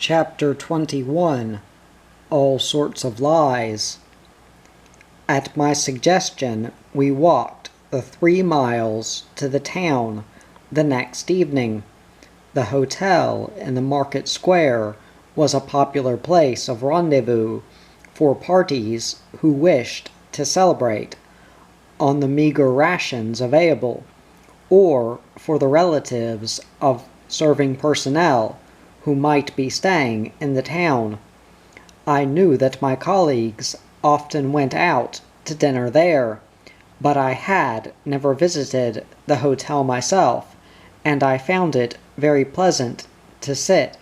Chapter 21 All Sorts of Lies. At my suggestion, we walked the 3 miles to the town the next evening. The hotel in the market square was a popular place of rendezvous for parties who wished to celebrate on the meager rations available, or for the relatives of serving personnel who might be staying in the town. I knew that my colleagues often went out to dinner there, but I had never visited the hotel myself, and I found it very pleasant to sit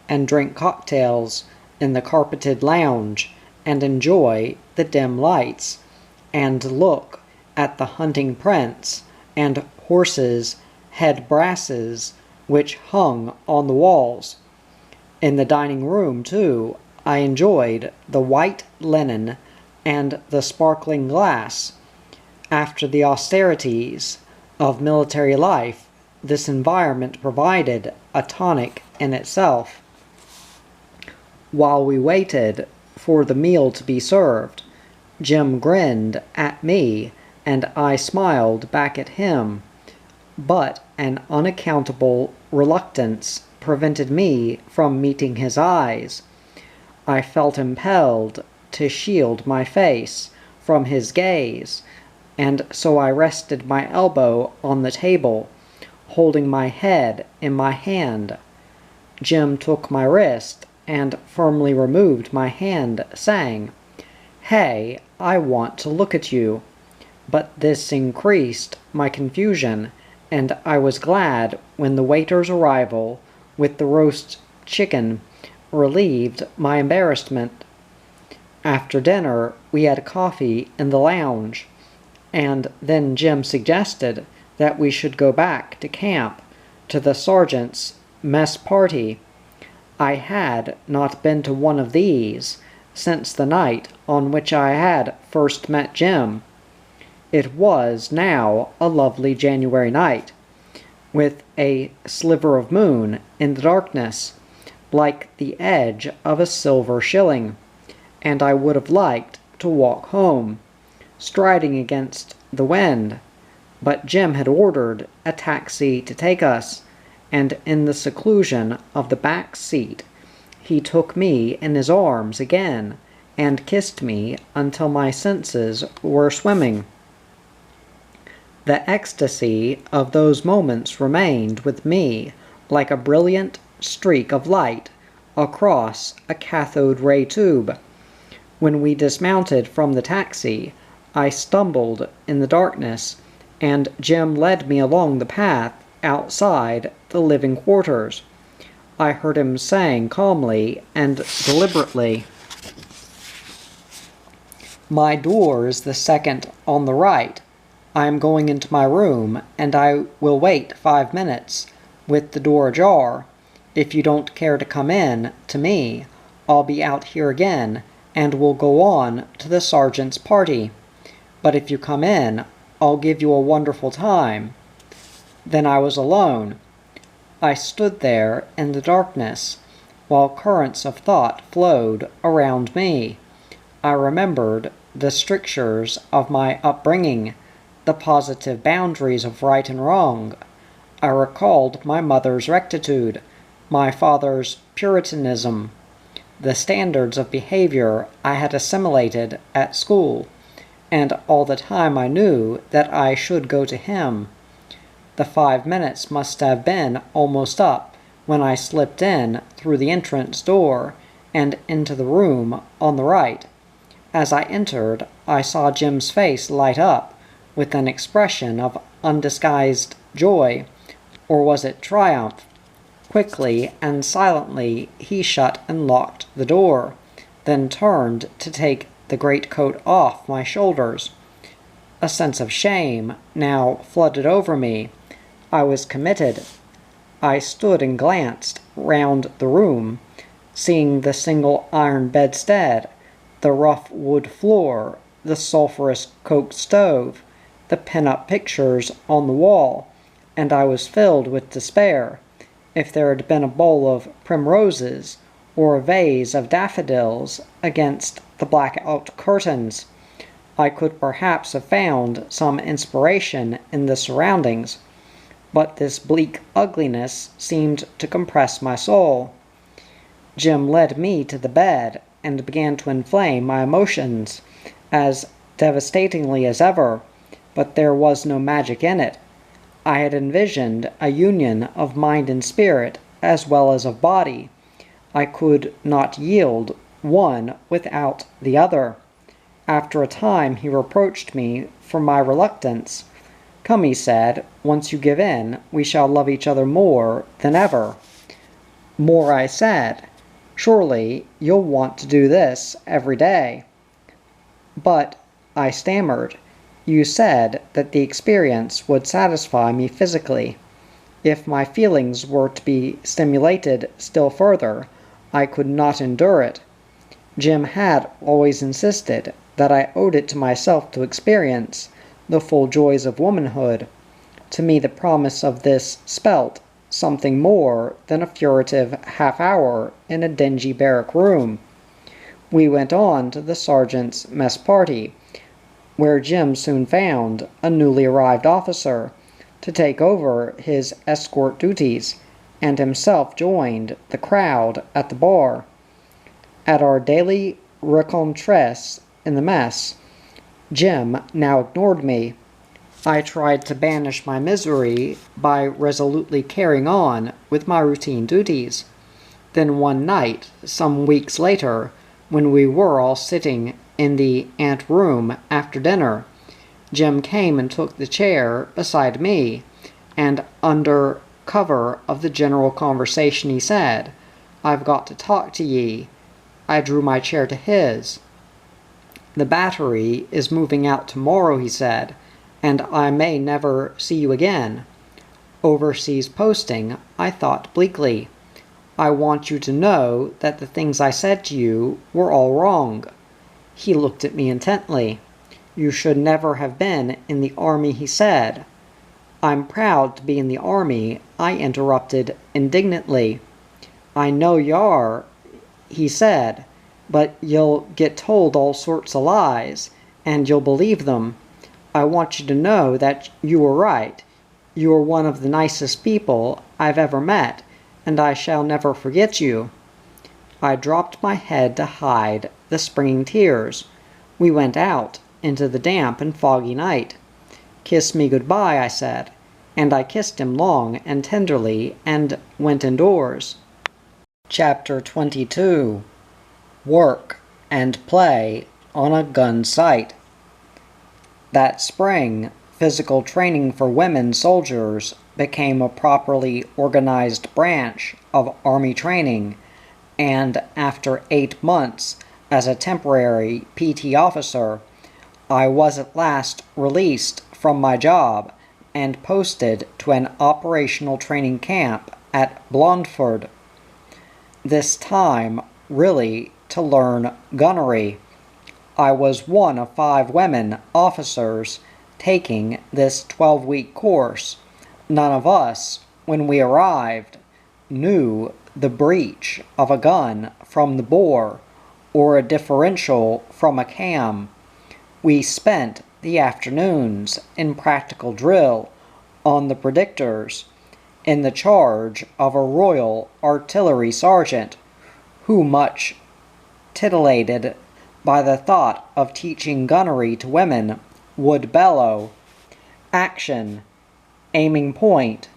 and drink cocktails in the carpeted lounge and enjoy the dim lights, and look at the hunting prints and horses' head brasses which hung on the walls. In the dining room, too, I enjoyed the white linen and the sparkling glass. After the austerities of military life, this environment provided a tonic in itself. While we waited for the meal to be served, Jim grinned at me and I smiled back at him, but an unaccountable reluctance prevented me from meeting his eyes. I felt impelled to shield my face from his gaze, and so I rested my elbow on the table, holding my head in my hand. Jim took my wrist and firmly removed my hand, saying, "Hey, I want to look at you." But this increased my confusion, and I was glad when the waiter's arrival with the roast chicken relieved my embarrassment. After dinner, we had coffee in the lounge, and then Jim suggested that we should go back to camp to the sergeant's mess party. I had not been to one of these since the night on which I had first met Jim. It was now a lovely January night, with a sliver of moon in the darkness, like the edge of a silver shilling, and I would have liked to walk home, striding against the wind, but Jim had ordered a taxi to take us, and in the seclusion of the back seat he took me in his arms again and kissed me until my senses were swimming. The ecstasy of those moments remained with me like a brilliant streak of light across a cathode ray tube. When we dismounted from the taxi, I stumbled in the darkness, and Jim led me along the path outside the living quarters. I heard him saying calmly and deliberately, "My door is the second on the right. I am going into my room, and I will wait 5 minutes, with the door ajar. If you don't care to come in to me, I'll be out here again, and we'll go on to the sergeant's party. But if you come in, I'll give you a wonderful time." Then I was alone. I stood there in the darkness, while currents of thought flowed around me. I remembered the strictures of my upbringing, the positive boundaries of right and wrong. I recalled my mother's rectitude, my father's puritanism, the standards of behavior I had assimilated at school, and all the time I knew that I should go to him. The 5 minutes must have been almost up when I slipped in through the entrance door and into the room on the right. As I entered, I saw Jim's face light up with an expression of undisguised joy, or was it triumph? Quickly and silently he shut and locked the door, then turned to take the greatcoat off my shoulders. A sense of shame now flooded over me. I was committed. I stood and glanced round the room, seeing the single iron bedstead, the rough wood floor, the sulphurous coke stove, the pin-up pictures on the wall, and I was filled with despair. If there had been a bowl of primroses or a vase of daffodils against the blackout curtains. I could perhaps have found some inspiration in the surroundings, but this bleak ugliness seemed to compress my soul. Jim led me to the bed and began to inflame my emotions as devastatingly as ever, but there was no magic in it. I had envisioned a union of mind and spirit as well as of body. I could not yield one without the other. After a time he reproached me for my reluctance. "Come," he said, "once you give in, we shall love each other more than ever." "More," I said. "Surely you'll want to do this every day." "But," I stammered, "you said that the experience would satisfy me physically. If my feelings were to be stimulated still further, I could not endure it." Jim had always insisted that I owed it to myself to experience the full joys of womanhood. To me the promise of this spelt something more than a furtive half-hour in a dingy barrack room. We went on to the sergeant's mess party, where Jim soon found a newly arrived officer to take over his escort duties, and himself joined the crowd at the bar. At our daily rencontres in the mess, Jim now ignored me. I tried to banish my misery by resolutely carrying on with my routine duties. Then one night, some weeks later, when we were all sitting in the ante-room after dinner, Jim came and took the chair beside me, and under cover of the general conversation he said, "I've got to talk to ye." I drew my chair to his. "The battery is moving out tomorrow," he said, "and I may never see you again." "Overseas posting," I thought bleakly. "I want you to know that the things I said to you were all wrong." He looked at me intently. "You should never have been in the army," he said. "I'm proud to be in the army," I interrupted indignantly. "I know you are," he said, "but you'll get told all sorts of lies, and you'll believe them. I want you to know that you were right. You are one of the nicest people I've ever met, and I shall never forget you." I dropped my head to hide the springing tears. We went out into the damp and foggy night. "Kiss me good-bye," I said, and I kissed him long and tenderly and went indoors. Chapter 22. Work and Play on a Gun Site. That spring, physical training for women soldiers became a properly organized branch of Army training, and after 8 months as a temporary PT officer, I was at last released from my job and posted to an operational training camp at Blondford. This time, really, to learn gunnery. I was one of 5 women officers taking this 12-week course. None of us, when we arrived, knew the breech of a gun from the bore, or a differential from a cam. We spent the afternoons in practical drill on the predictors, in the charge of a Royal Artillery sergeant, who, much titillated by the thought of teaching gunnery to women, would bellow, "Action! Aiming point,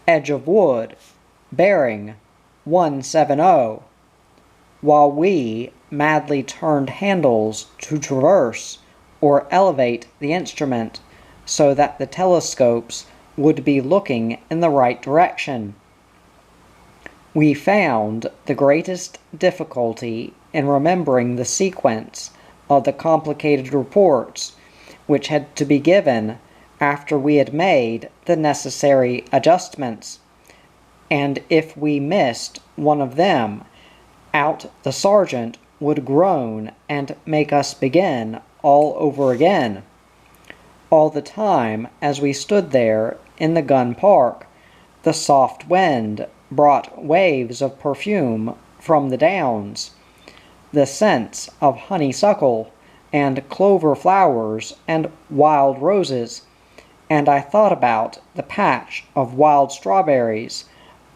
edge of wood, bearing 170, while we madly turned handles to traverse or elevate the instrument so that the telescopes would be looking in the right direction. We found the greatest difficulty in remembering the sequence of the complicated reports which had to be given after we had made the necessary adjustments, and if we missed one of them, out the sergeant would groan and make us begin all over again. All the time, as we stood there in the gun park, the soft wind brought waves of perfume from the downs, the scents of honeysuckle and clover flowers and wild roses, and I thought about the patch of wild strawberries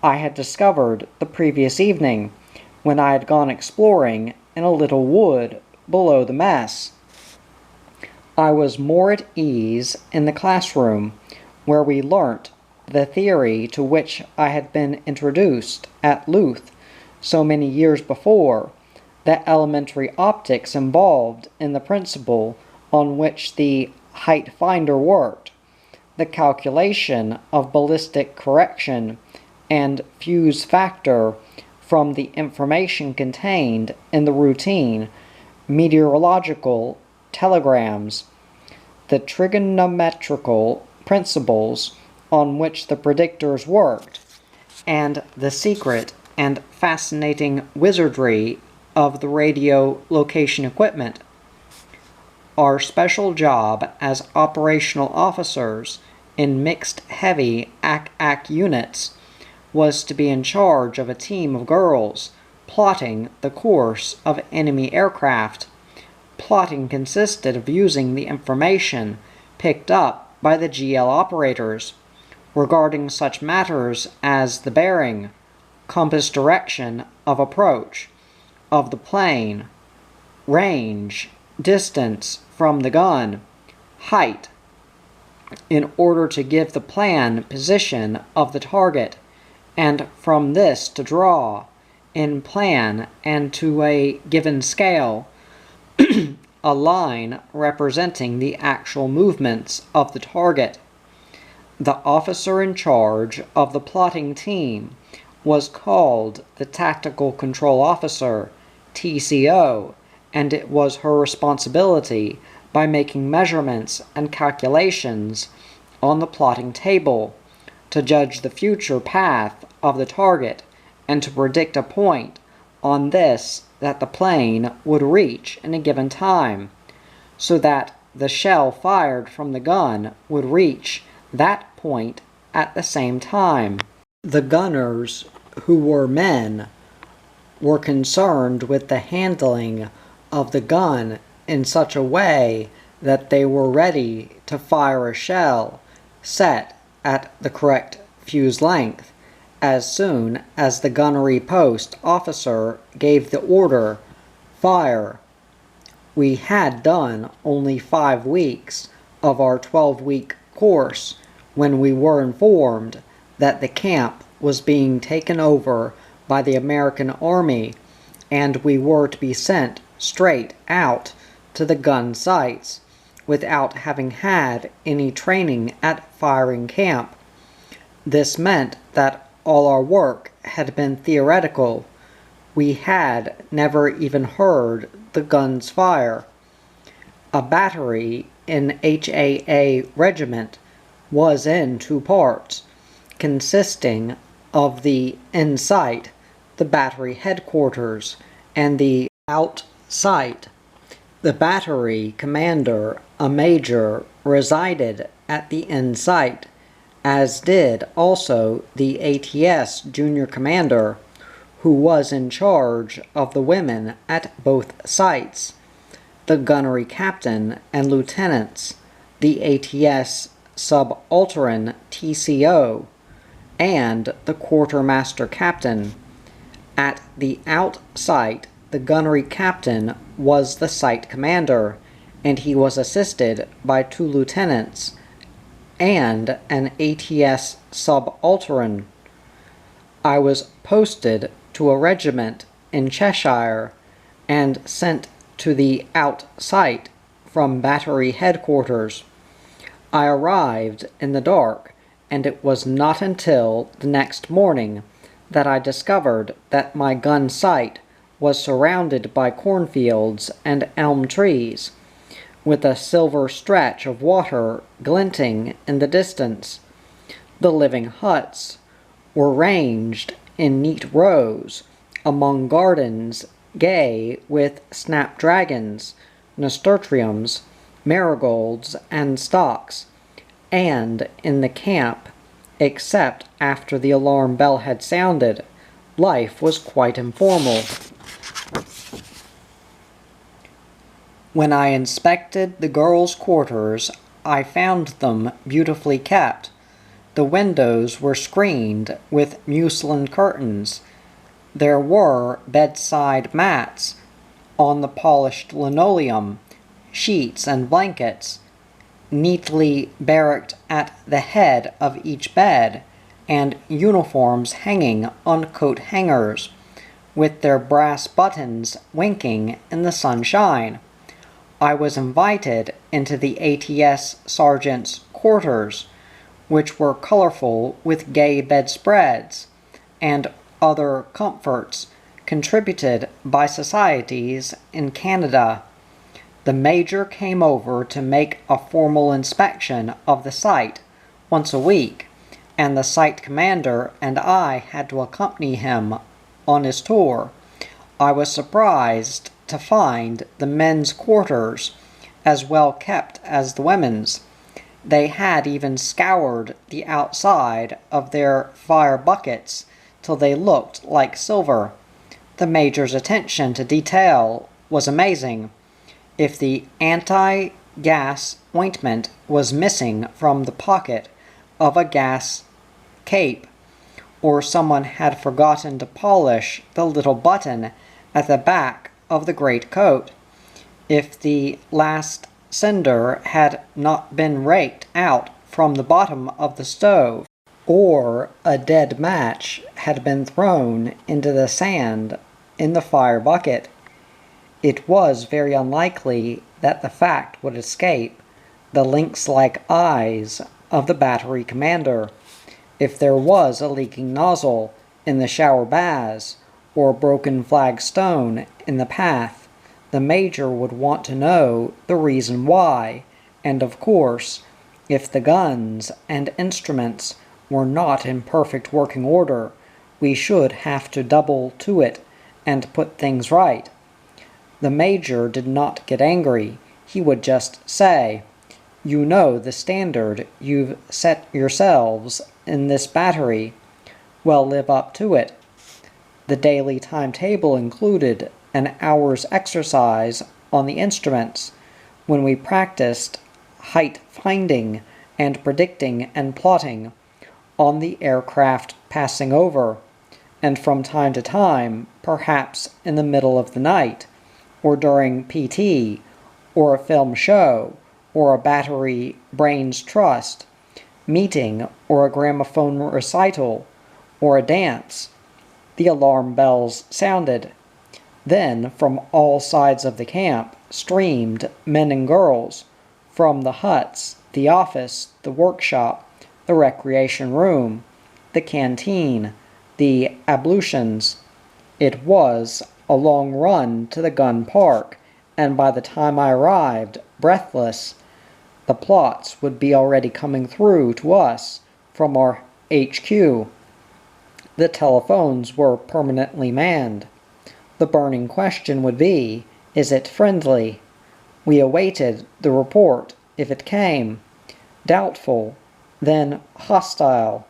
I had discovered the previous evening when I had gone exploring in a little wood below the mess. I was more at ease in the classroom, where we learnt the theory to which I had been introduced at Louth so many years before, the elementary optics involved in the principle on which the height finder worked, the calculation of ballistic correction and fuse factor from the information contained in the routine meteorological telegrams, the trigonometrical principles on which the predictors worked, and the secret and fascinating wizardry of the radio location equipment. Our special job as operational officers in mixed heavy AC units was to be in charge of a team of girls plotting the course of enemy aircraft. Plotting consisted of using the information picked up by the GL operators regarding such matters as the bearing, compass direction of approach of the plane, range, distance from the gun, height, in order to give the plan position of the target, and from this to draw, in plan and to a given scale, a line representing the actual movements of the target. The officer in charge of the plotting team was called the Tactical Control Officer, TCO, and it was her responsibility, by making measurements and calculations on the plotting table, to judge the future path of the target and to predict a point on this that the plane would reach in a given time, so that the shell fired from the gun would reach that point at the same time. The gunners, who were men, were concerned with the handling of the gun in such a way that they were ready to fire a shell set at the correct fuse length as soon as the gunnery post officer gave the order, "Fire." We had done only 5 weeks of our 12-week course when we were informed that the camp was being taken over by the American Army, and we were to be sent straight out to the gun sites without having had any training at firing camp. This meant that all our work had been theoretical. We had never even heard the guns fire. A battery in HAA regiment was in 2 parts, consisting of the in-sight, the battery headquarters, and the out-sight. The battery commander, a major, resided at the in-sight, as did also the ATS junior commander, who was in charge of the women at both sites, the gunnery captain and lieutenants, the ATS subaltern TCO, and the quartermaster captain. At the out site, the gunnery captain was the site commander, and he was assisted by 2 lieutenants and an ATS subaltern. I was posted to a regiment in Cheshire and sent to the out site from battery headquarters. I arrived in the dark, and it was not until the next morning that I discovered that my gun site was surrounded by cornfields and elm trees, with a silver stretch of water glinting in the distance. The living huts were ranged in neat rows among gardens gay with snapdragons, nasturtiums, marigolds, and stocks, and in the camp, except after the alarm bell had sounded, Life was quite informal. When I inspected the girls' quarters, I found them beautifully kept. The windows were screened with muslin curtains. There were bedside mats on the polished linoleum, sheets and blankets, neatly barracked at the head of each bed, and uniforms hanging on coat hangers, with their brass buttons winking in the sunshine. I was invited into the ATS sergeant's quarters, which were colorful with gay bedspreads and other comforts contributed by societies in Canada. The major came over to make a formal inspection of the site once a week, and the site commander and I had to accompany him on his tour. I was surprised to find the men's quarters as well kept as the women's. They had even scoured the outside of their fire buckets till they looked like silver. The major's attention to detail was amazing. If the anti-gas ointment was missing from the pocket of a gas cape, or someone had forgotten to polish the little button at the back of the great coat, if the last cinder had not been raked out from the bottom of the stove, or a dead match had been thrown into the sand in the fire bucket, it was very unlikely that the fact would escape the lynx-like eyes of the battery commander. If there was a leaking nozzle in the shower baths or a broken flagstone in the path, the major would want to know the reason why, and of course, if the guns and instruments were not in perfect working order, we should have to double to it and put things right. The major did not get angry. He would just say, "You know the standard you've set yourselves in this battery. Well, live up to it." The daily timetable included an hour's exercise on the instruments, when we practiced height finding and predicting and plotting on the aircraft passing over, and from time to time, perhaps in the middle of the night, or during PT, or a film show, or a battery brains trust meeting, or a gramophone recital, or a dance, the alarm bells sounded. Then, from all sides of the camp, streamed men and girls, from the huts, the office, the workshop, the recreation room, the canteen, the ablutions. It was a long run to the gun park, and by the time I arrived, breathless, the plots would be already coming through to us from our HQ. The telephones were permanently manned. The burning question would be, is it friendly? We awaited the report, if it came. Doubtful, then hostile.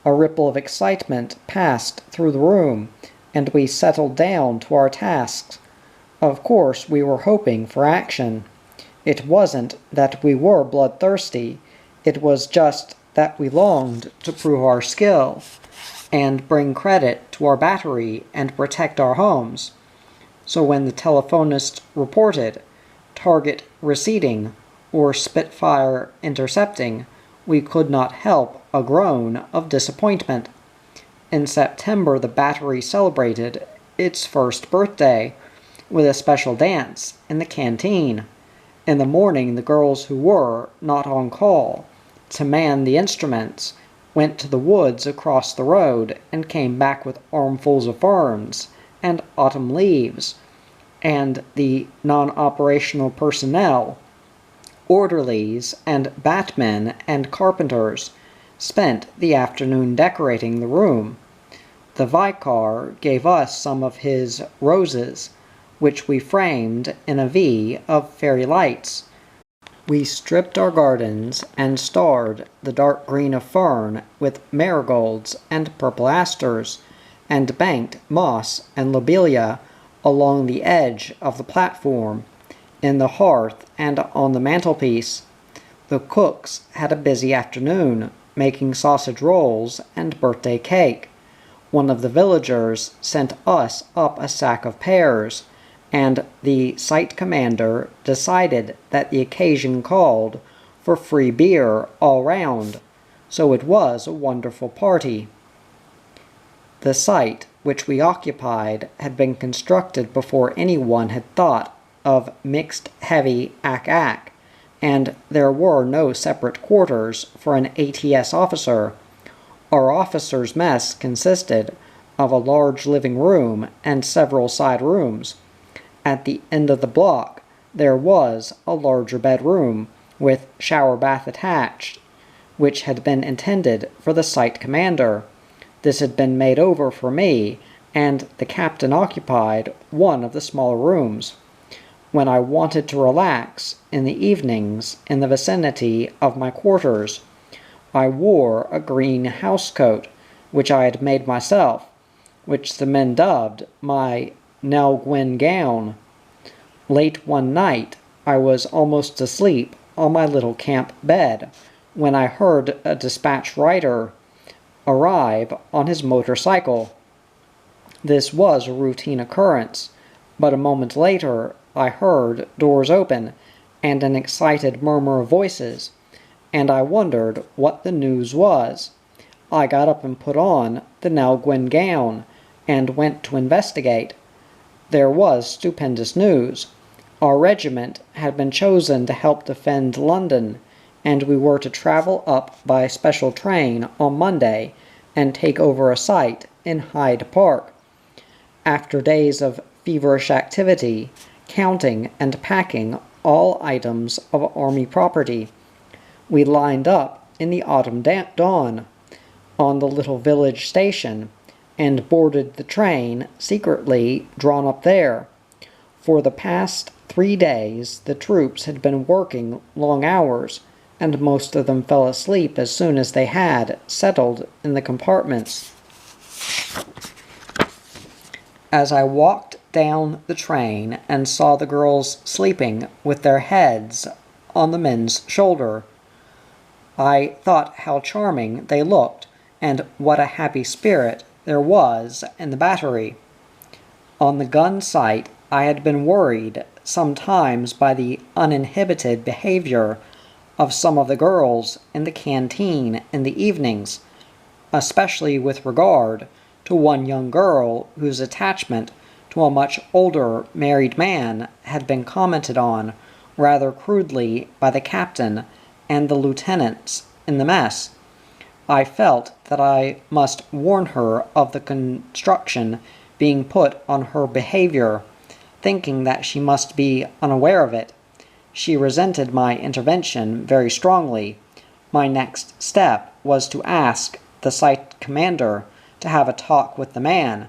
A ripple of excitement passed through the room, and we settled down to our tasks. Of course, we were hoping for action. It wasn't that we were bloodthirsty. It was just that we longed to prove our skill and bring credit to our battery and protect our homes. So when the telephonist reported target receding or Spitfire intercepting, we could not help a groan of disappointment. In September, the battery celebrated its first birthday with a special dance in the canteen. In the morning, the girls who were not on call to man the instruments went to the woods across the road and came back with armfuls of ferns and autumn leaves, and the non-operational personnel, orderlies and batmen and carpenters, spent the afternoon decorating the room. The vicar gave us some of his roses, which we framed in a V of fairy lights. We stripped our gardens and starred the dark green of fern with marigolds and purple asters, and banked moss and lobelia along the edge of the platform, in the hearth and on the mantelpiece. The cooks had a busy afternoon, making sausage rolls and birthday cake. One of the villagers sent us up a sack of pears, and the site commander decided that the occasion called for free beer all round, so it was a wonderful party. The site which we occupied had been constructed before anyone had thought of mixed heavy ack-ack, and there were no separate quarters for an ATS officer. Our officers' mess consisted of a large living room and several side rooms. At the end of the block there was a larger bedroom, with shower bath attached, which had been intended for the site commander. This had been made over for me, and the captain occupied one of the smaller rooms. When I wanted to relax in the evenings in the vicinity of my quarters, I wore a green housecoat, which I had made myself, which the men dubbed my Nell Gwyn gown. Late one night I was almost asleep on my little camp bed when I heard a dispatch rider arrive on his motorcycle. This was a routine occurrence, but a moment later I heard doors open and an excited murmur of voices, and I wondered what the news was. I got up and put on the Nell Gwyn gown and went to investigate. There was stupendous news. Our regiment had been chosen to help defend London, and we were to travel up by special train on Monday and take over a site in Hyde Park. After days of feverish activity, counting and packing all items of army property, we lined up in the autumn dawn on the little village station and boarded the train secretly drawn up there. For the past 3 days the troops had been working long hours, and most of them fell asleep as soon as they had settled in the compartments. As I walked down the train and saw the girls sleeping with their heads on the men's shoulder, I thought how charming they looked, and what a happy spirit there was in the battery. On the gun site I had been worried sometimes by the uninhibited behavior of some of the girls in the canteen in the evenings, especially with regard to one young girl whose attachment to a much older married man had been commented on rather crudely by the captain and the lieutenants in the mess. I felt that I must warn her of the construction being put on her behavior, thinking that she must be unaware of it. She resented my intervention very strongly. My next step was to ask the site commander to have a talk with the man.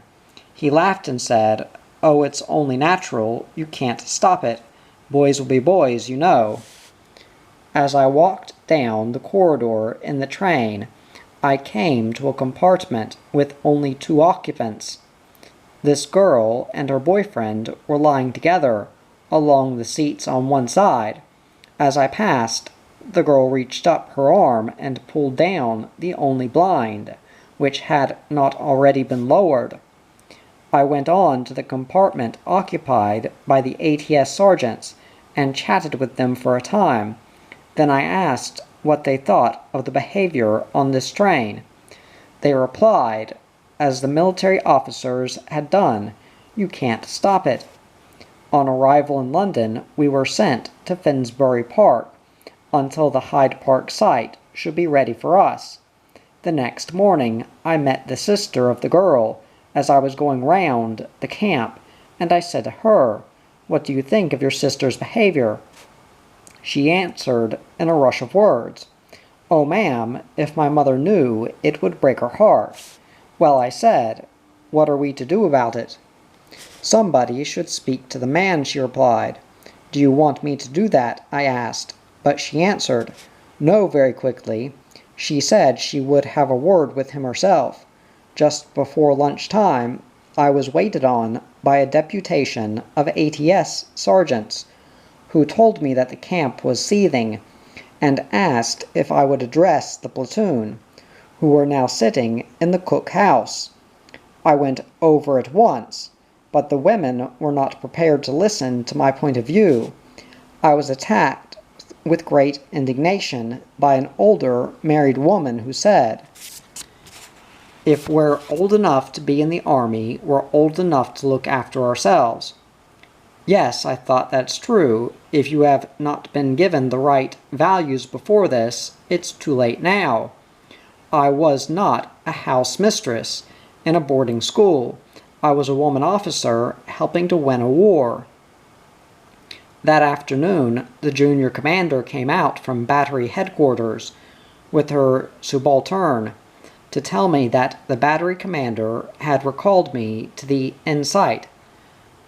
He laughed and said, "Oh, it's only natural. You can't stop it. Boys will be boys, you know." As I walked down the corridor in the train, I came to a compartment with only 2 occupants. This girl and her boyfriend were lying together along the seats on one side. As I passed, the girl reached up her arm and pulled down the only blind, which had not already been lowered. I went on to the compartment occupied by the ATS sergeants and chatted with them for a time. Then I asked what they thought of the behavior on this train. They replied, as the military officers had done, "You can't stop it." On arrival in London, we were sent to Finsbury Park until the Hyde Park site should be ready for us. The next morning I met the sister of the girl as I was going round the camp, and I said to her, "What do you think of your sister's behavior?" She answered in a rush of words, "Oh, ma'am, if my mother knew, it would break her heart." "Well," I said, "what are we to do about it?" "Somebody should speak to the man," she replied. "Do you want me to do that?" I asked, but she answered, "No," very quickly. She said she would have a word with him herself. Just before lunchtime, I was waited on by a deputation of ATS sergeants, who told me that the camp was seething, and asked if I would address the platoon, who were now sitting in the cook house. I went over at once, but the women were not prepared to listen to my point of view. I was attacked with great indignation by an older married woman who said, "If we're old enough to be in the army, we're old enough to look after ourselves." Yes, I thought, that's true. If you have not been given the right values before this, it's too late now. I was not a house mistress in a boarding school. I was a woman officer helping to win a war. That afternoon, the junior commander came out from battery headquarters with her subaltern to tell me that the battery commander had recalled me to the inside.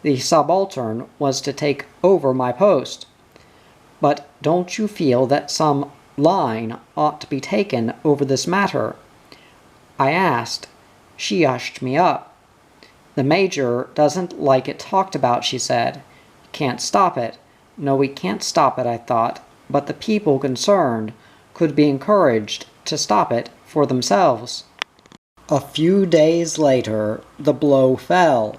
The subaltern was to take over my post. "But don't you feel that some line ought to be taken over this matter?" I asked. She hushed me up. "The major doesn't like it talked about," she said. "Can't stop it." No, we can't stop it, I thought, but the people concerned could be encouraged to stop it for themselves. A few days later, the blow fell.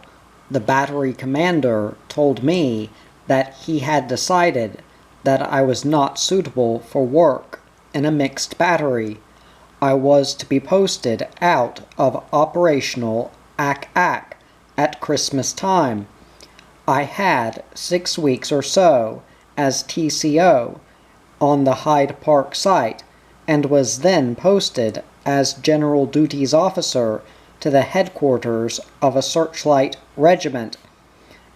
The battery commander told me that he had decided that I was not suitable for work in a mixed battery. I was to be posted out of operational Ack-Ack at Christmas time. I had 6 weeks or so as TCO on the Hyde Park site, and was then posted as General Duties Officer to the headquarters of a searchlight regiment.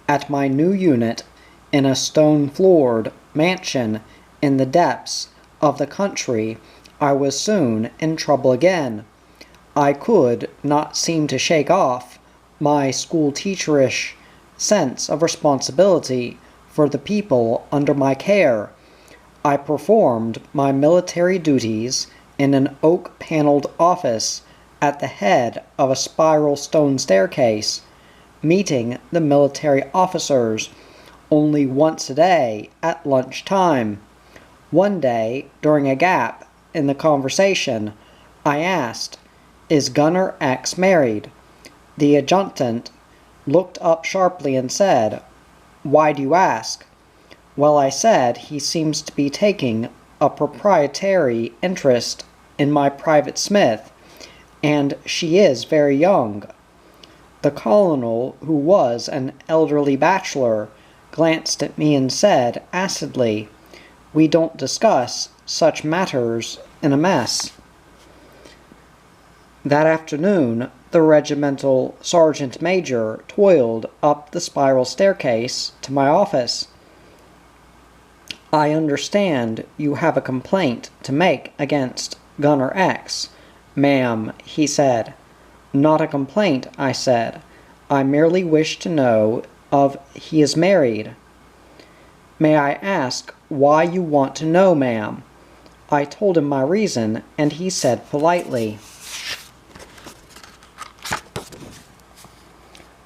At my new unit, in a stone-floored mansion in the depths of the country, I was soon in trouble again. I could not seem to shake off my school-teacherish sense of responsibility for the people under my care. I performed my military duties in an oak-paneled office at the head of a spiral stone staircase, meeting the military officers only once a day at lunchtime. One day, during a gap in the conversation, I asked, "Is Gunner X married?" The adjutant looked up sharply and said, "Why do you ask?" "Well," I said, "he seems to be taking a proprietary interest in my private smith, and she is very young." The colonel, who was an elderly bachelor, glanced at me and said acidly, "We don't discuss such matters in a mess." That afternoon, the regimental sergeant major toiled up the spiral staircase to my office. "I understand you have a complaint to make against Gunner X, ma'am," he said. "Not a complaint," I said. "I merely wish to know if he is married." "May I ask why you want to know, ma'am?" I told him my reason, and he said politely,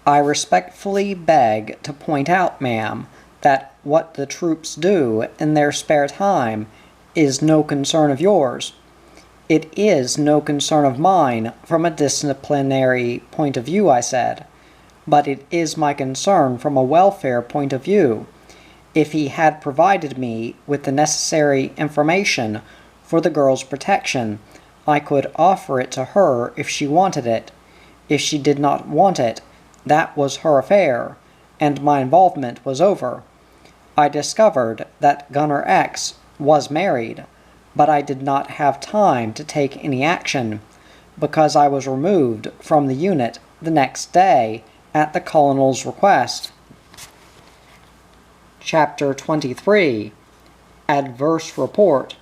"I respectfully beg to point out, ma'am, that what the troops do in their spare time is no concern of yours." "It is no concern of mine from a disciplinary point of view," I said, "but it is my concern from a welfare point of view. If he had provided me with the necessary information for the girl's protection, I could offer it to her if she wanted it. If she did not want it, that was her affair, and my involvement was over. I discovered that Gunner X was married, but I did not have time to take any action, because I was removed from the unit the next day at the colonel's request." Chapter 23. Adverse Report.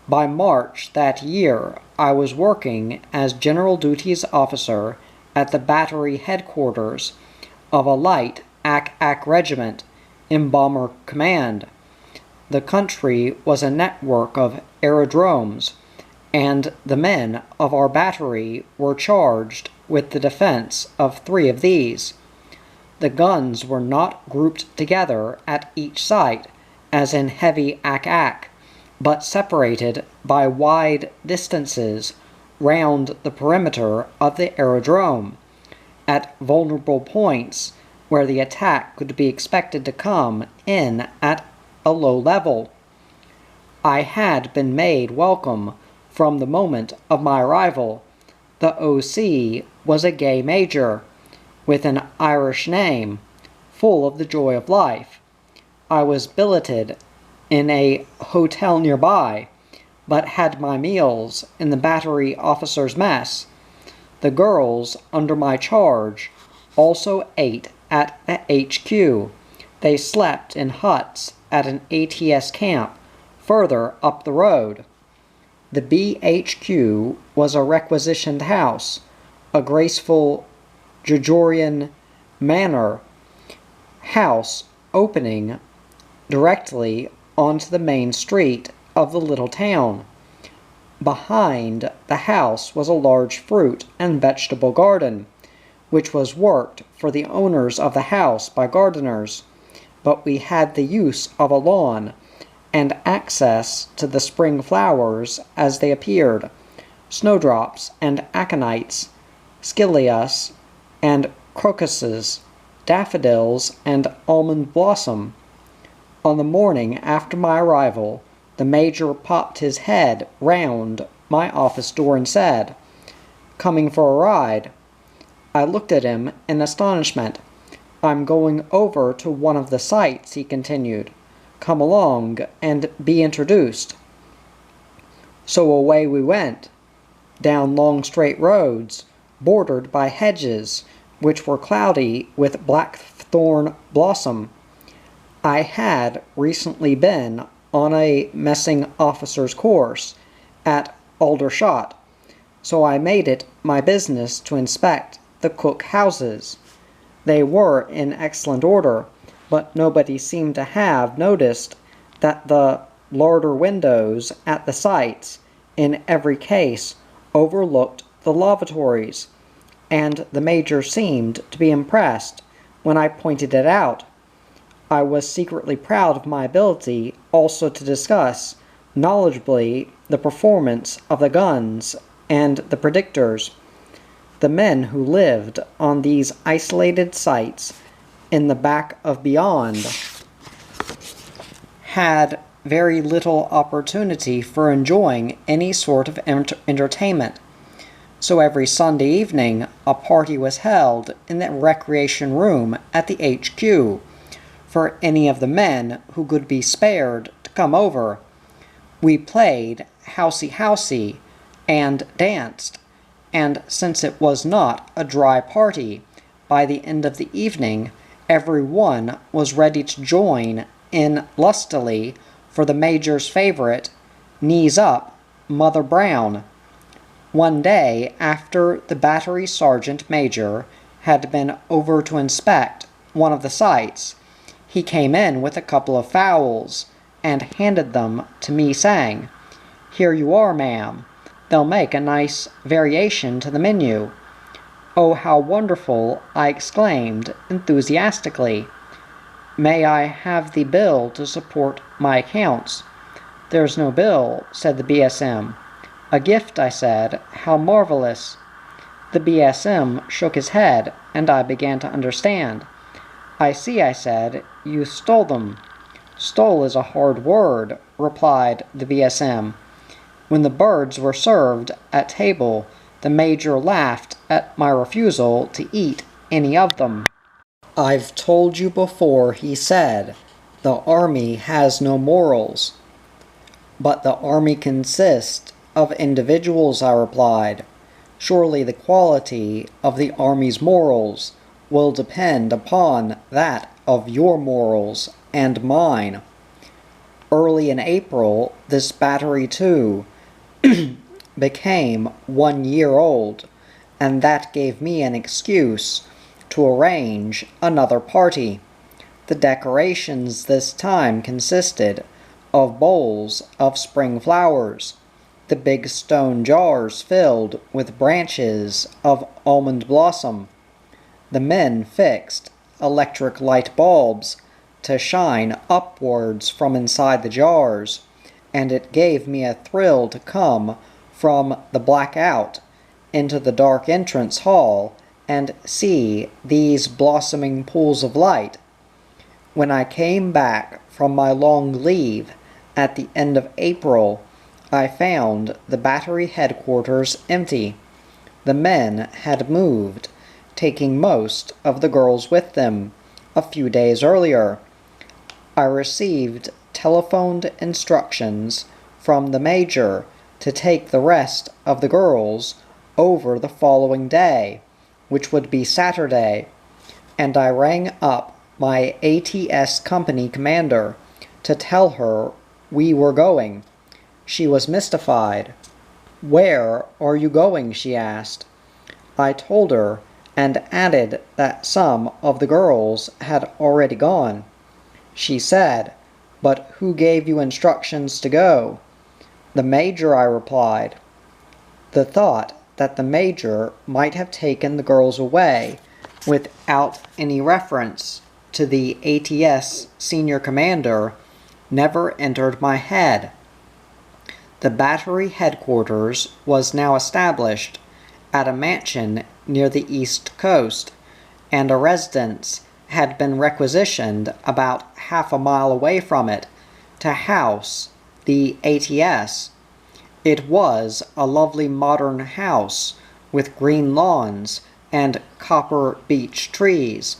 By March that year, I was working as General Duties Officer at the battery headquarters of a light Ack-Ack regiment in Bomber Command. The country was a network of aerodromes, and the men of our battery were charged with the defense of 3 of these. The guns were not grouped together at each site, as in heavy ack-ack, but separated by wide distances round the perimeter of the aerodrome, at vulnerable points where the attack could be expected to come in at a low level. I had been made welcome from the moment of my arrival. The O.C. was a gay major, with an Irish name, full of the joy of life. I was billeted in a hotel nearby, but had my meals in the battery officers' mess. The girls under my charge also ate at the HQ. They slept in huts at an ATS camp further up the road. The BHQ was a requisitioned house, a graceful Georgian manor house opening directly onto the main street of the little town. Behind the house was a large fruit and vegetable garden, which was worked for the owners of the house by gardeners, but we had the use of a lawn and access to the spring flowers as they appeared, snowdrops and aconites, scillias and crocuses, daffodils and almond blossom. On the morning after my arrival, the major popped his head round my office door and said, "Coming for a ride?" I looked at him in astonishment. "I'm going over to one of the sites," he continued. "Come along and be introduced." So away we went, down long straight roads, bordered by hedges, which were cloudy with blackthorn blossom. I had recently been on a messing officer's course at Aldershot, so I made it my business to inspect the cook houses. They were in excellent order, but nobody seemed to have noticed that the larder windows at the sites in every case overlooked the lavatories, and the major seemed to be impressed when I pointed it out. I was secretly proud of my ability also to discuss knowledgeably the performance of the guns and the predictors. The men who lived on these isolated sites in the back of beyond had very little opportunity for enjoying any sort of entertainment. So every Sunday evening a party was held in the recreation room at the HQ for any of the men who could be spared to come over. We played housey-housey and danced, and since it was not a dry party, by the end of the evening every one was ready to join in lustily for the major's favorite, Knees Up, Mother Brown. One day, after the battery sergeant major had been over to inspect one of the sites, he came in with a couple of fowls and handed them to me, saying, "Here you are, ma'am. They'll make a nice variation to the menu." "Oh, how wonderful!" I exclaimed enthusiastically. "May I have the bill to support my accounts?" "There's no bill," said the BSM. "A gift," I said. "How marvelous!" The BSM shook his head, and I began to understand. "I see," I said. "You stole them." "Stole is a hard word," replied the BSM. When the birds were served at table, the major laughed at my refusal to eat any of them. "I've told you before," he said, "the army has no morals." "But the army consists of individuals," I replied. "Surely the quality of the army's morals will depend upon that of your morals and mine." Early in April, this battery too became 1 year old, and that gave me an excuse to arrange another party. The decorations this time consisted of bowls of spring flowers. The the big stone jars filled with branches of almond blossom. The men fixed electric light bulbs to shine upwards from inside the jars, and it gave me a thrill to come from the blackout into the dark entrance hall and see these blossoming pools of light. When I came back from my long leave at the end of April, I found the battery headquarters empty. The men had moved, taking most of the girls with them a few days earlier. I received telephoned instructions from the major to take the rest of the girls over the following day, which would be Saturday, and I rang up my ATS company commander to tell her we were going. She was mystified. "Where are you going?" she asked. I told her and added that some of the girls had already gone. She said, "But who gave you instructions to go?" "The major," I replied. The thought that the major might have taken the girls away without any reference to the ATS senior commander never entered my head. The battery headquarters was now established at a mansion near the East Coast, and a residence had been requisitioned about half a mile away from it to house the ATS. It was a lovely modern house with green lawns and copper beech trees,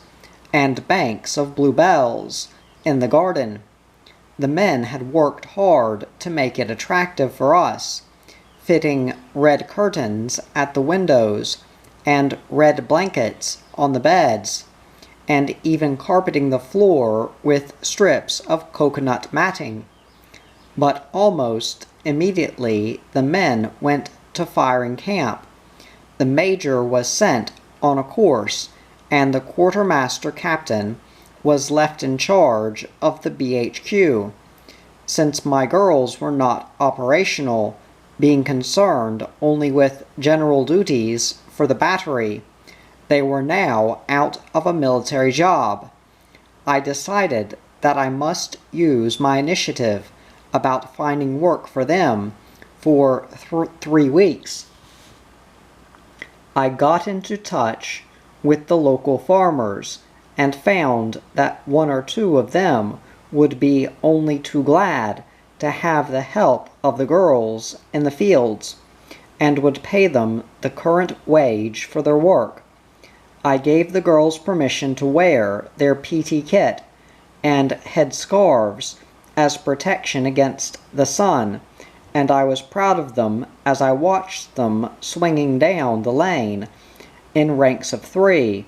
and banks of bluebells in the garden. The men had worked hard to make it attractive for us, fitting red curtains at the windows and red blankets on the beds, and even carpeting the floor with strips of coconut matting. But almost immediately the men went to firing camp. The major was sent on a course, and the quartermaster captain was left in charge of the BHQ. Since my girls were not operational, being concerned only with general duties for the battery, they were now out of a military job. I decided that I must use my initiative about finding work for them for 3 weeks. I got into touch with the local farmers and found that 1 or 2 of them would be only too glad to have the help of the girls in the fields, and would pay them the current wage for their work. I gave the girls permission to wear their PT kit and headscarves as protection against the sun, and I was proud of them as I watched them swinging down the lane in ranks of 3.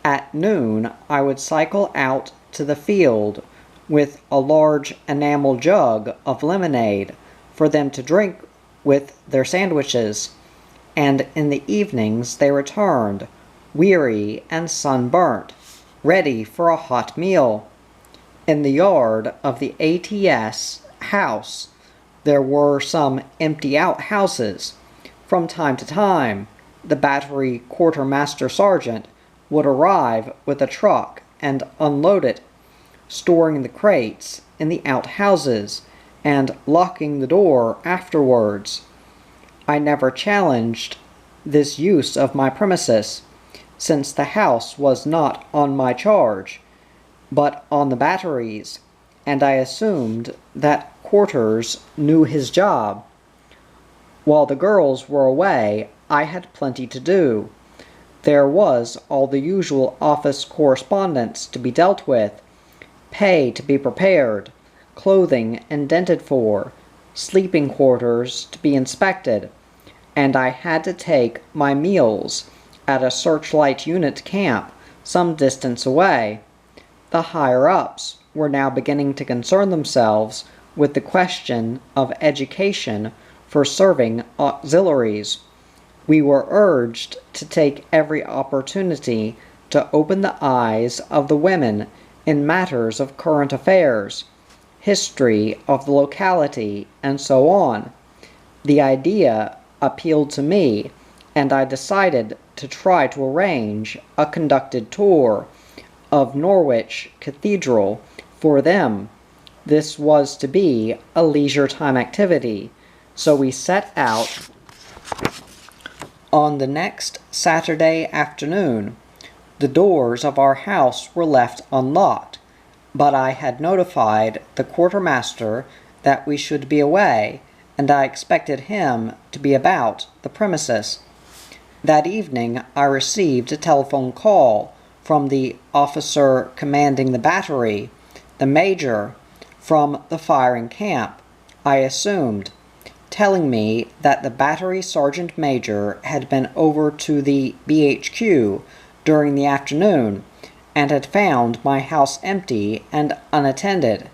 At noon, I would cycle out to the field with a large enamel jug of lemonade for them to drink with their sandwiches, and in the evenings they returned, weary and sunburnt, ready for a hot meal. In the yard of the ATS house, there were some empty outhouses. From time to time, the battery quartermaster sergeant would arrive with a truck and unload it, storing the crates in the outhouses and locking the door afterwards. I never challenged this use of my premises, since the house was not on my charge, but on the batteries, and I assumed that Quarters knew his job. While the girls were away, I had plenty to do. There was all the usual office correspondence to be dealt with, pay to be prepared, clothing indented for, sleeping quarters to be inspected, and I had to take my meals at a searchlight unit camp some distance away. The higher-ups were now beginning to concern themselves with the question of education for serving auxiliaries. We were urged to take every opportunity to open the eyes of the women in matters of current affairs, history of the locality, and so on. The idea appealed to me, and I decided to try to arrange a conducted tour of Norwich Cathedral for them. This was to be a leisure time activity, so we set out on the next Saturday afternoon. The doors of our house were left unlocked, but I had notified the quartermaster that we should be away, and I expected him to be about the premises. That evening I received a telephone call from the officer commanding the battery, the major, from the firing camp, I assumed, telling me that the battery sergeant major had been over to the BHQ during the afternoon and had found my house empty and unattended.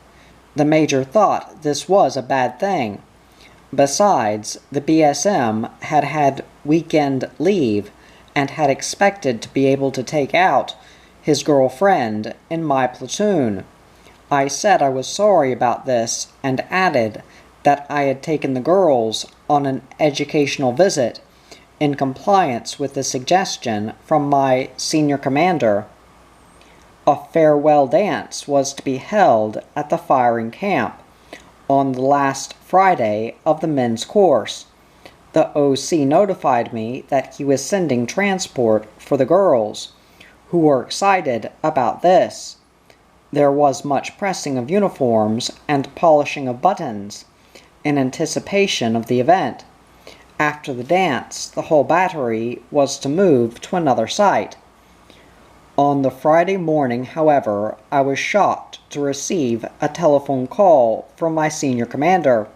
The major thought this was a bad thing. Besides, the BSM had had weekend leave and had expected to be able to take out his girlfriend in my platoon. I said I was sorry about this and added that I had taken the girls on an educational visit in compliance with the suggestion from my senior commander. A farewell dance was to be held at the firing camp on the last Friday of the men's course. The OC notified me that he was sending transport for the girls, who were excited about this. There was much pressing of uniforms and polishing of buttons in anticipation of the event. After the dance, the whole battery was to move to another site. On the Friday morning, however, I was shocked to receive a telephone call from my senior commander,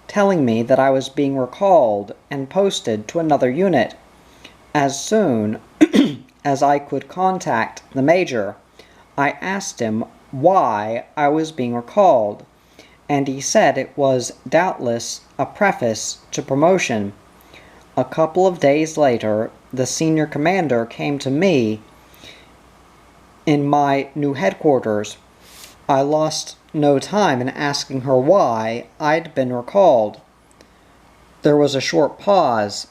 telling me that I was being recalled and posted to another unit. As soon as I could contact the major, I asked him why I was being recalled, and he said it was doubtless a preface to promotion. A couple of days later, the senior commander came to me in my new headquarters. I lost no time in asking her why I'd been recalled. There was a short pause.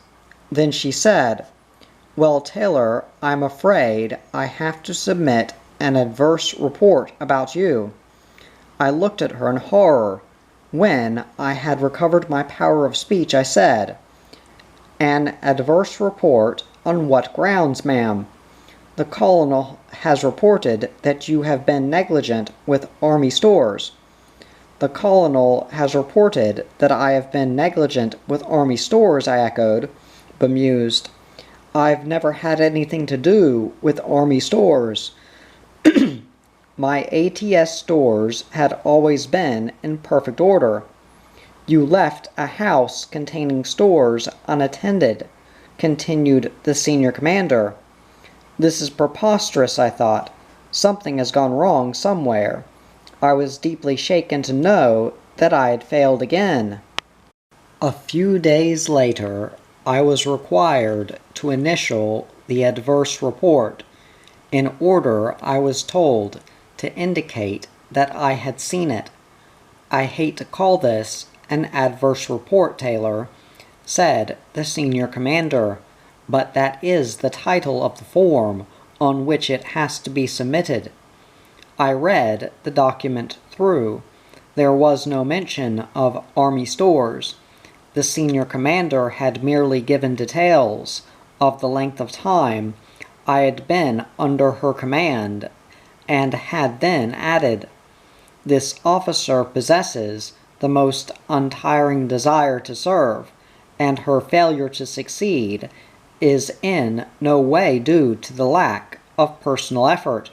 Then she said, "Well, Taylor, I'm afraid I have to submit an adverse report about you." I looked at her in horror. When I had recovered my power of speech, I said, "An adverse report? On what grounds, ma'am?" "The colonel has reported that you have been negligent with army stores." "The colonel has reported that I have been negligent with army stores," I echoed, bemused. "I've never had anything to do with army stores." "My ATS stores had always been in perfect order." "You left a house containing stores unattended," continued the senior commander. This is preposterous, I thought. Something has gone wrong somewhere. I was deeply shaken to know that I had failed again. A few days later, I was required to initial the adverse report. In order, I was told, to indicate that I had seen it. "I hate to call this an adverse report, Taylor," said the senior commander, "but that is the title of the form on which it has to be submitted." I read the document through. There was no mention of army stores. The senior commander had merely given details of the length of time I had been under her command, and had then added, "This officer possesses the most untiring desire to serve, and her failure to succeed is in no way due to the lack of personal effort."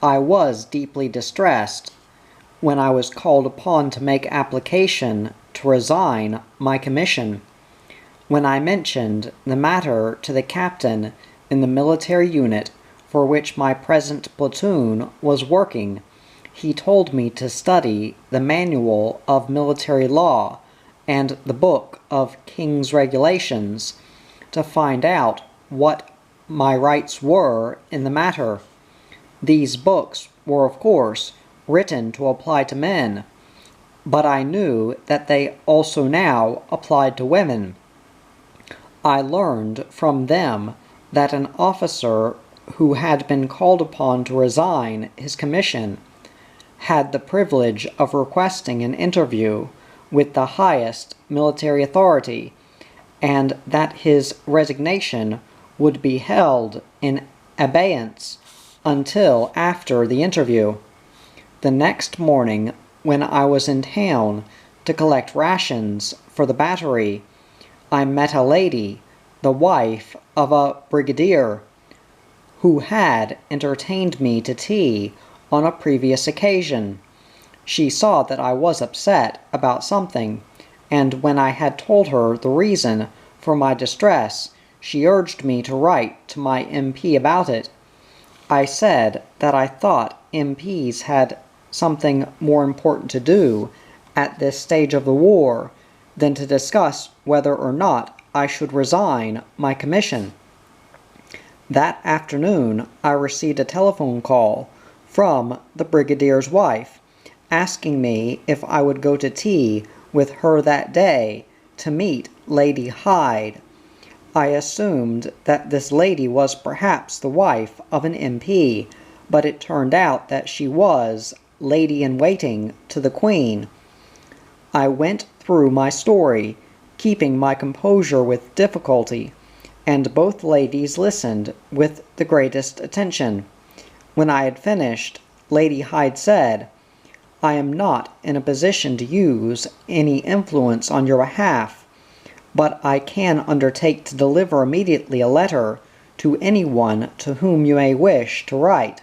I was deeply distressed when I was called upon to make application to resign my commission. When I mentioned the matter to the captain in the military unit for which my present platoon was working, he told me to study the Manual of Military Law and the Book of King's Regulations to find out what my rights were in the matter. These books were, of course, written to apply to men. but I knew that they also now applied to women. I learned from them that an officer who had been called upon to resign his commission had the privilege of requesting an interview with the highest military authority, and that his resignation would be held in abeyance until after the interview. The next morning, when I was in town to collect rations for the battery, I met a lady, the wife of a brigadier, who had entertained me to tea on a previous occasion. She saw that I was upset about something, and when I had told her the reason for my distress, she urged me to write to my MP about it. I said that I thought MPs had something more important to do at this stage of the war than to discuss whether or not I should resign my commission. That afternoon I received a telephone call from the brigadier's wife, asking me if I would go to tea with her that day to meet Lady Hyde. I assumed that this lady was perhaps the wife of an MP, but it turned out that she was lady-in-waiting to the Queen. I went through my story, keeping my composure with difficulty, and both ladies listened with the greatest attention. When I had finished, Lady Hyde said, "I am not in a position to use any influence on your behalf, but I can undertake to deliver immediately a letter to anyone to whom you may wish to write."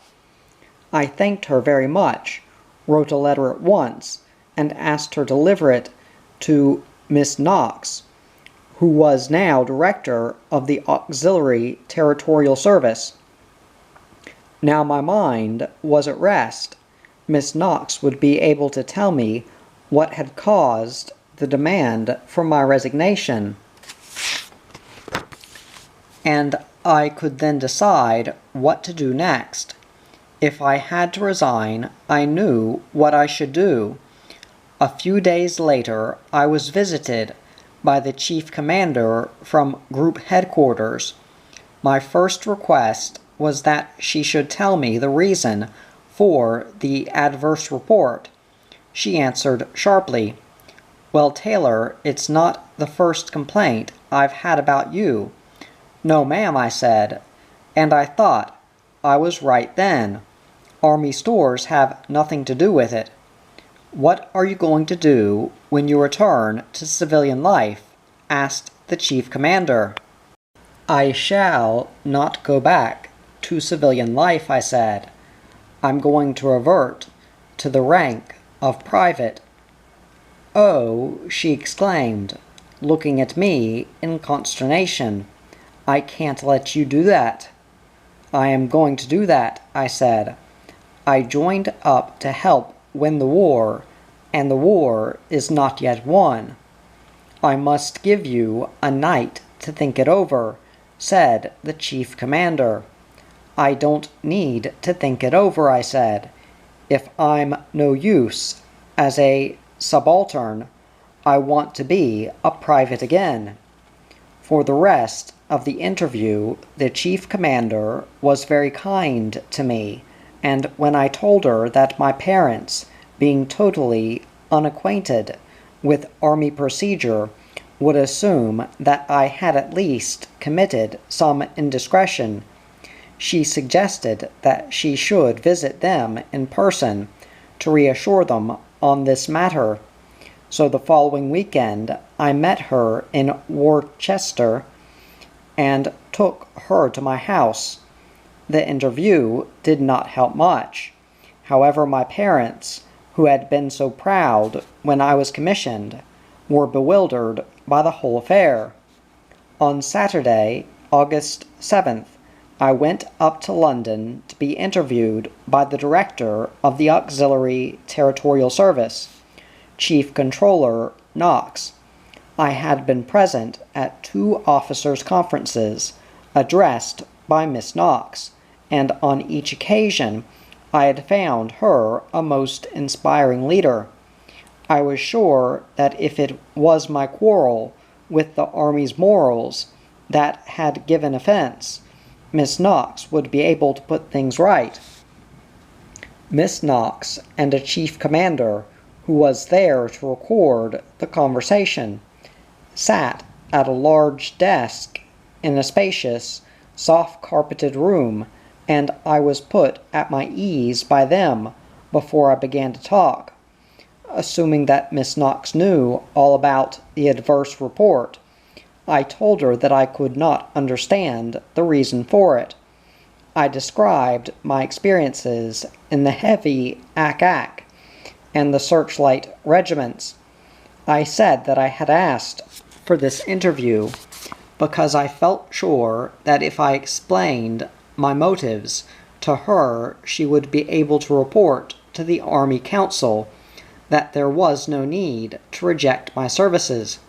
I thanked her very much, wrote a letter at once, and asked her to deliver it to Miss Knox, who was now director of the Auxiliary Territorial Service. Now my mind was at rest. Miss Knox would be able to tell me what had caused the demand for my resignation, and I could then decide what to do next. If I had to resign, I knew what I should do. A few days later, I was visited by the chief commander from Group Headquarters. My first request was that she should tell me the reason for the adverse report. She answered sharply, "Well, Taylor, it's not the first complaint I've had about you." "No, ma'am," I said, and I thought I was right then. Army stores have nothing to do with it. "What are you going to do when you return to civilian life?" asked the chief commander. "I shall not go back to civilian life," I said. "I'm going to revert to the rank of private." "Oh," she exclaimed, looking at me in consternation. "I can't let you do that." "I am going to do that," I said. "I joined up to help win the war, and the war is not yet won." "I must give you a night to think it over," said the chief commander. "I don't need to think it over," I said. "If I'm no use as a subaltern, I want to be a private again." For the rest of the interview, the chief commander was very kind to me, and when I told her that my parents, being totally unacquainted with Army procedure, would assume that I had at least committed some indiscretion, she suggested that she should visit them in person to reassure them on this matter. So the following weekend I met her in Worcester and took her to my house. The interview did not help much. However, my parents, who had been so proud when I was commissioned, were bewildered by the whole affair. On Saturday, August 7th, I went up to London to be interviewed by the director of the Auxiliary Territorial Service, Chief Controller Knox. I had been present at 2 officers' conferences addressed by Miss Knox, and on each occasion I had found her a most inspiring leader. I was sure that if it was my quarrel with the Army's morals that had given offense, Miss Knox would be able to put things right. Miss Knox and a chief commander, who was there to record the conversation, sat at a large desk in a spacious, soft-carpeted room, and I was put at my ease by them before I began to talk. Assuming that Miss Knox knew all about the adverse report, I told her that I could not understand the reason for it. I described my experiences in the heavy ack-ack and the searchlight regiments. I said that I had asked for this interview because I felt sure that if I explained my motives to her, she would be able to report to the Army Council that there was no need to reject my services.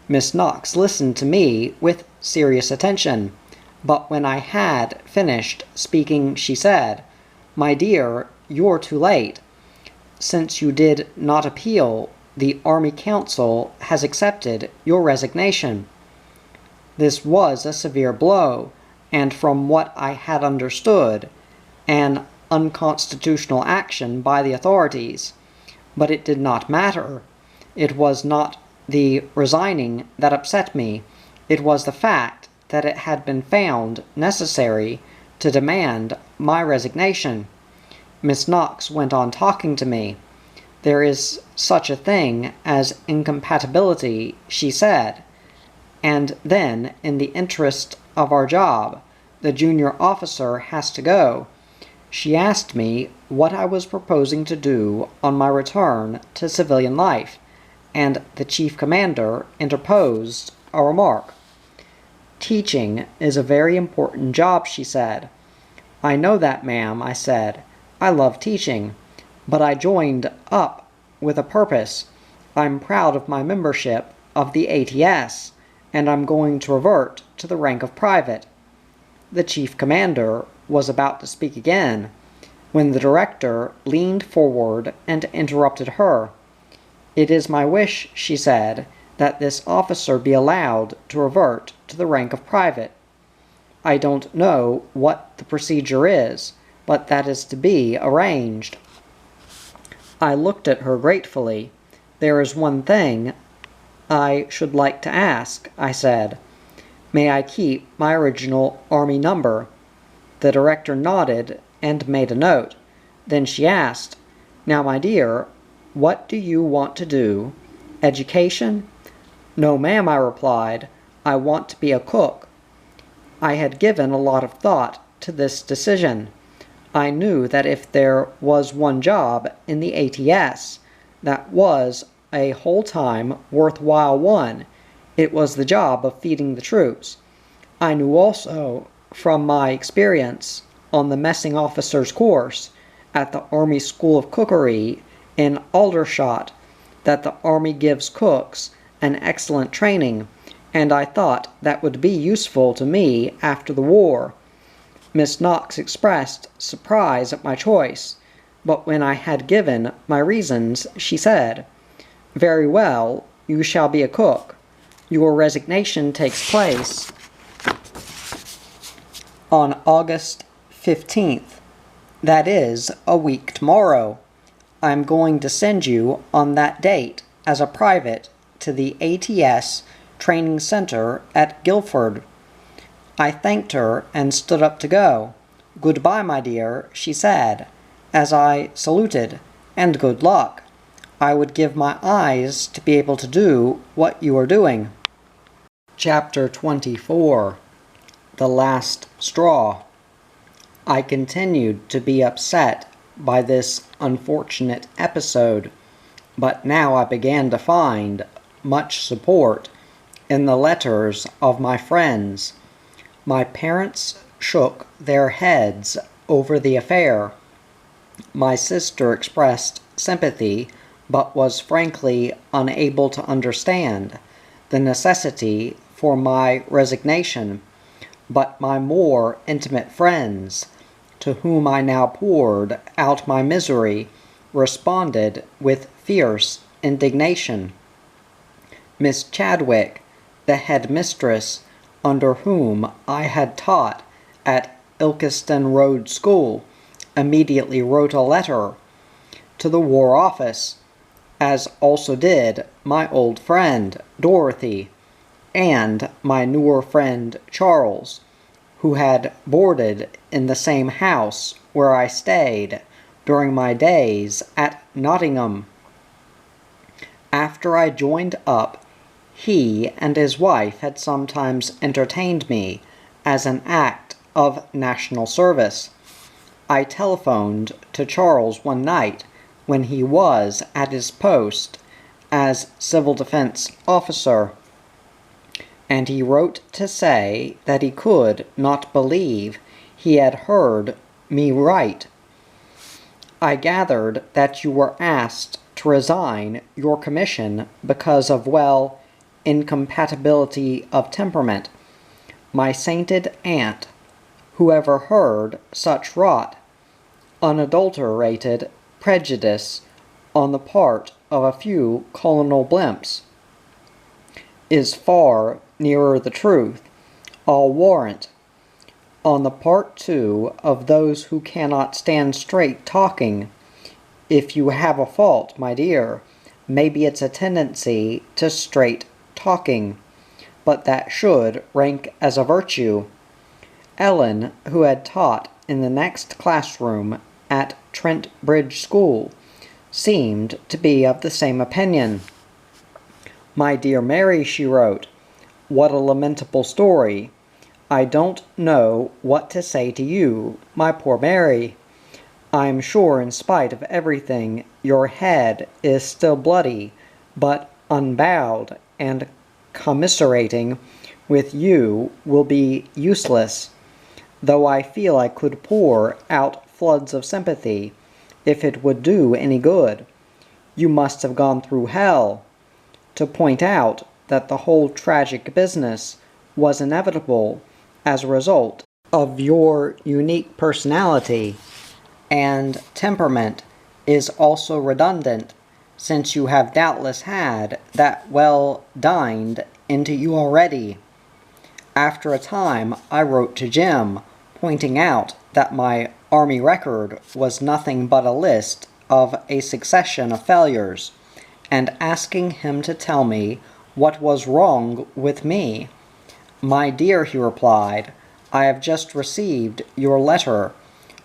Miss Knox listened to me with serious attention, but when I had finished speaking, she said, "My dear, you're too late. Since you did not appeal, the Army Council has accepted your resignation." This was a severe blow, and from what I had understood, an unconstitutional action by the authorities. But it did not matter. It was not the resigning that upset me. It was the fact that it had been found necessary to demand my resignation. Miss Knox went on talking to me. "There is such a thing as incompatibility," she said. "And then, in the interest of our job, the junior officer has to go." She asked me what I was proposing to do on my return to civilian life, and the chief commander interposed a remark. "Teaching is a very important job," she said. "I know that, ma'am," I said. "I love teaching, but I joined up with a purpose. I'm proud of my membership of the ATS, and I'm going to revert to the rank of private." The chief commander was about to speak again, when the director leaned forward and interrupted her. "It is my wish," she said, "that this officer be allowed to revert to the rank of private. I don't know what the procedure is, but that is to be arranged." I looked at her gratefully. "There is one thing I should like to ask," I said. "May I keep my original Army number?" The director nodded and made a note. Then she asked, "Now, my dear, what do you want to do? Education?" "No, ma'am," I replied. "I want to be a cook." I had given a lot of thought to this decision. I knew that if there was one job in the ATS that was a whole-time, worthwhile one, it was the job of feeding the troops. I knew also, from my experience on the messing officer's course at the Army School of Cookery in Aldershot, that the Army gives cooks an excellent training, and I thought that would be useful to me after the war. Miss Knox expressed surprise at my choice, but when I had given my reasons, she said, "Very well, you shall be a cook. Your resignation takes place on August 15th. That is a week tomorrow. I'm going to send you on that date as a private to the ATS Training Center at Guildford." I thanked her and stood up to go. "Goodbye, my dear," she said, as I saluted, "and good luck. I would give my eyes to be able to do what you are doing." Chapter 24. The Last Straw. I continued to be upset by this unfortunate episode, but now I began to find much support in the letters of my friends. My parents shook their heads over the affair. My sister expressed sympathy, but was frankly unable to understand the necessity for my resignation. But my more intimate friends, to whom I now poured out my misery, responded with fierce indignation. Miss Chadwick, the headmistress, under whom I had taught at Ilkeston Road School, immediately wrote a letter to the War Office, as also did my old friend Dorothy, and my newer friend Charles, who had boarded in the same house where I stayed during my days at Nottingham. After I joined up, he and his wife had sometimes entertained me as an act of national service. I telephoned to Charles one night when he was at his post as civil defense officer, and he wrote to say that he could not believe he had heard me write. I gathered that you were asked to resign your commission because of, well, incompatibility of temperament. My sainted aunt, who ever heard such rot, unadulterated prejudice on the part of a few Colonel Blimps, is far nearer the truth, I'll warrant. On the part, too, of those who cannot stand straight talking, if you have a fault, my dear, maybe it's a tendency to straight talking, but that should rank as a virtue. Ellen, who had taught in the next classroom at Trent Bridge School, seemed to be of the same opinion. My dear Mary, she wrote, what a lamentable story. I don't know what to say to you, my poor Mary. I am sure, in spite of everything, your head is still bloody, but unbowed, and commiserating with you will be useless, though I feel I could pour out floods of sympathy, if it would do any good. You must have gone through hell, to point out that the whole tragic business was inevitable as a result of your unique personality, and temperament is also redundant, since you have doubtless had that well dined into you already. After a time I wrote to Jim, pointing out that my army record was nothing but a list of a succession of failures, and asking him to tell me what was wrong with me. My dear, he replied, I have just received your letter,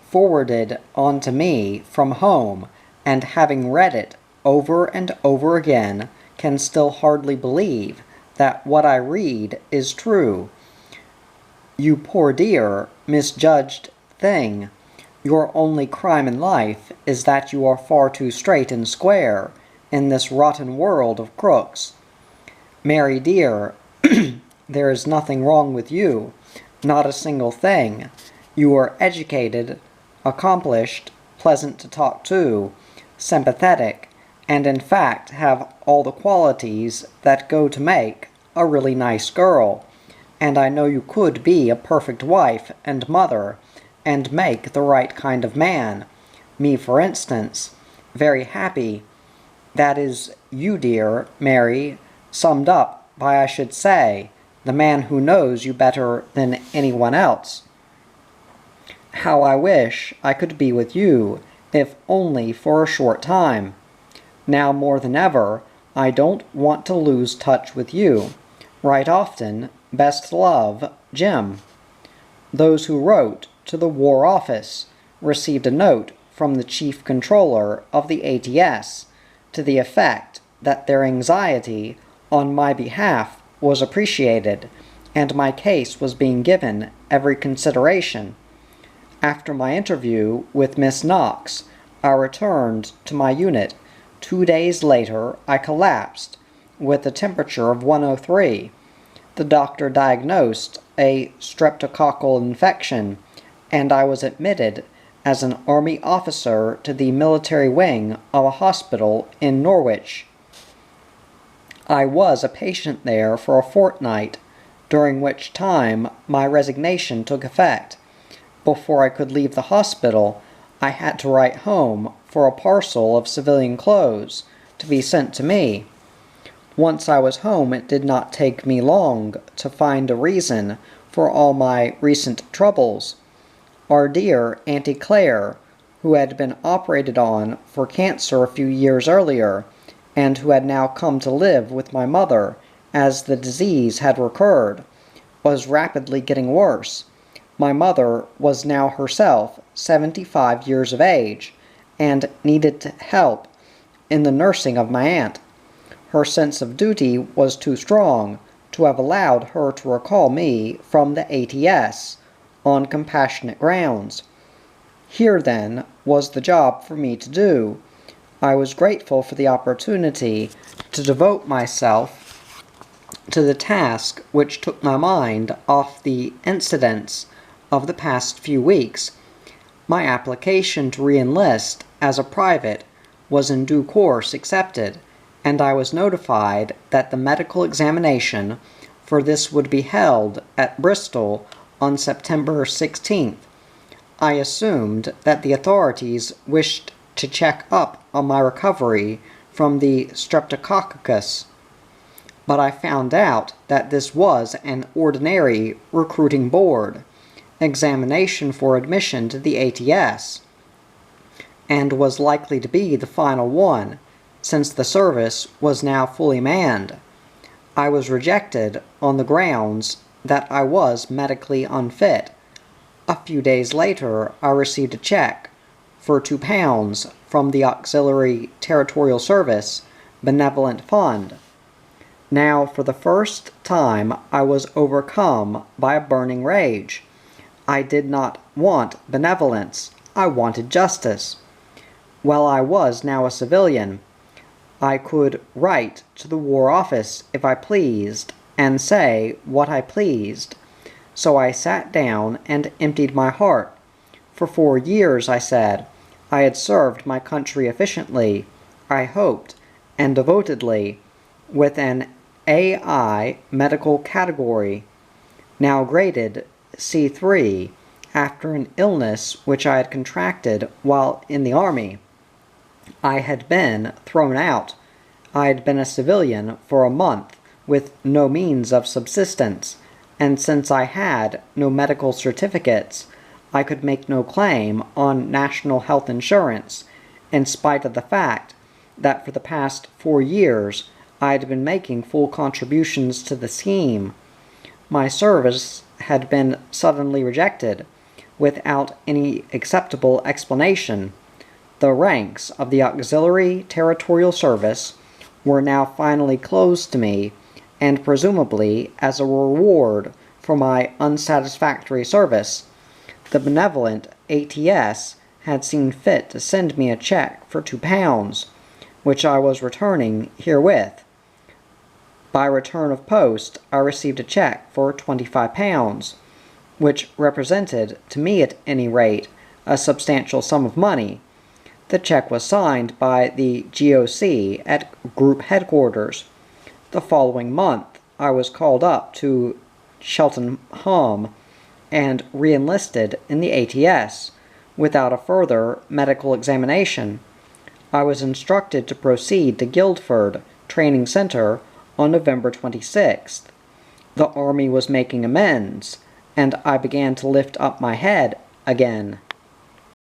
forwarded on to me from home, and having read it over and over again, can still hardly believe that what I read is true. You poor dear, misjudged thing, your only crime in life is that you are far too straight and square in this rotten world of crooks. Mary dear, there is nothing wrong with you, not a single thing. You are educated, accomplished, pleasant to talk to, sympathetic, and in fact have all the qualities that go to make a really nice girl, and I know you could be a perfect wife and mother, and make the right kind of man, me for instance, very happy. That is you, dear Mary, summed up by, I should say, the man who knows you better than anyone else. How I wish I could be with you, if only for a short time. Now more than ever, I don't want to lose touch with you. Write often. Best love, Jim. Those who wrote to the War Office received a note from the Chief Controller of the ATS to the effect that their anxiety on my behalf was appreciated, and my case was being given every consideration. After my interview with Miss Knox, I returned to my unit. 2 days later, I collapsed with a temperature of 103. The doctor diagnosed a streptococcal infection, and I was admitted as an army officer to the military wing of a hospital in Norwich. I was a patient there for a fortnight, during which time my resignation took effect. Before I could leave the hospital, I had to write home for a parcel of civilian clothes to be sent to me. Once I was home, it did not take me long to find a reason for all my recent troubles. Our dear Auntie Claire, who had been operated on for cancer a few years earlier, and who had now come to live with my mother as the disease had recurred, was rapidly getting worse. My mother was now herself 75 years of age, and needed help in the nursing of my aunt. Her sense of duty was too strong to have allowed her to recall me from the ATS on compassionate grounds. Here, then, was the job for me to do. I was grateful for the opportunity to devote myself to the task which took my mind off the incidents of the past few weeks. My application to re-enlist as a private was in due course accepted, and I was notified that the medical examination for this would be held at Bristol on September 16th. I assumed that the authorities wished to check up on my recovery from the streptococcus, but I found out that this was an ordinary recruiting board examination for admission to the ATS, and was likely to be the final one, since the service was now fully manned. I was rejected on the grounds that I was medically unfit. A few days later, I received a check for £2 from the Auxiliary Territorial Service Benevolent Fund. Now, for the first time, I was overcome by a burning rage. I did not want benevolence. I wanted justice. While I was now a civilian, I could write to the War Office if I pleased, and say what I pleased. So I sat down and emptied my heart. For 4 years, I said, I had served my country efficiently, I hoped, and devotedly, with an AI medical category, now graded C3, after an illness which I had contracted while in the army. I had been thrown out. I had been a civilian for a month, with no means of subsistence, and since I had no medical certificates, I could make no claim on national health insurance, in spite of the fact that for the past 4 years I had been making full contributions to the scheme. My service had been suddenly rejected, without any acceptable explanation. The ranks of the Auxiliary Territorial Service were now finally closed to me, and presumably as a reward for my unsatisfactory service, the benevolent ATS had seen fit to send me a check for £2, which I was returning herewith. By return of post, I received a check for £25, which represented, to me at any rate, a substantial sum of money. The check was signed by the GOC at Group Headquarters. The following month, I was called up to Cheltenham and re-enlisted in the ATS, without a further medical examination. I was instructed to proceed to Guildford Training Center on November 26th. The Army was making amends, and I began to lift up my head again.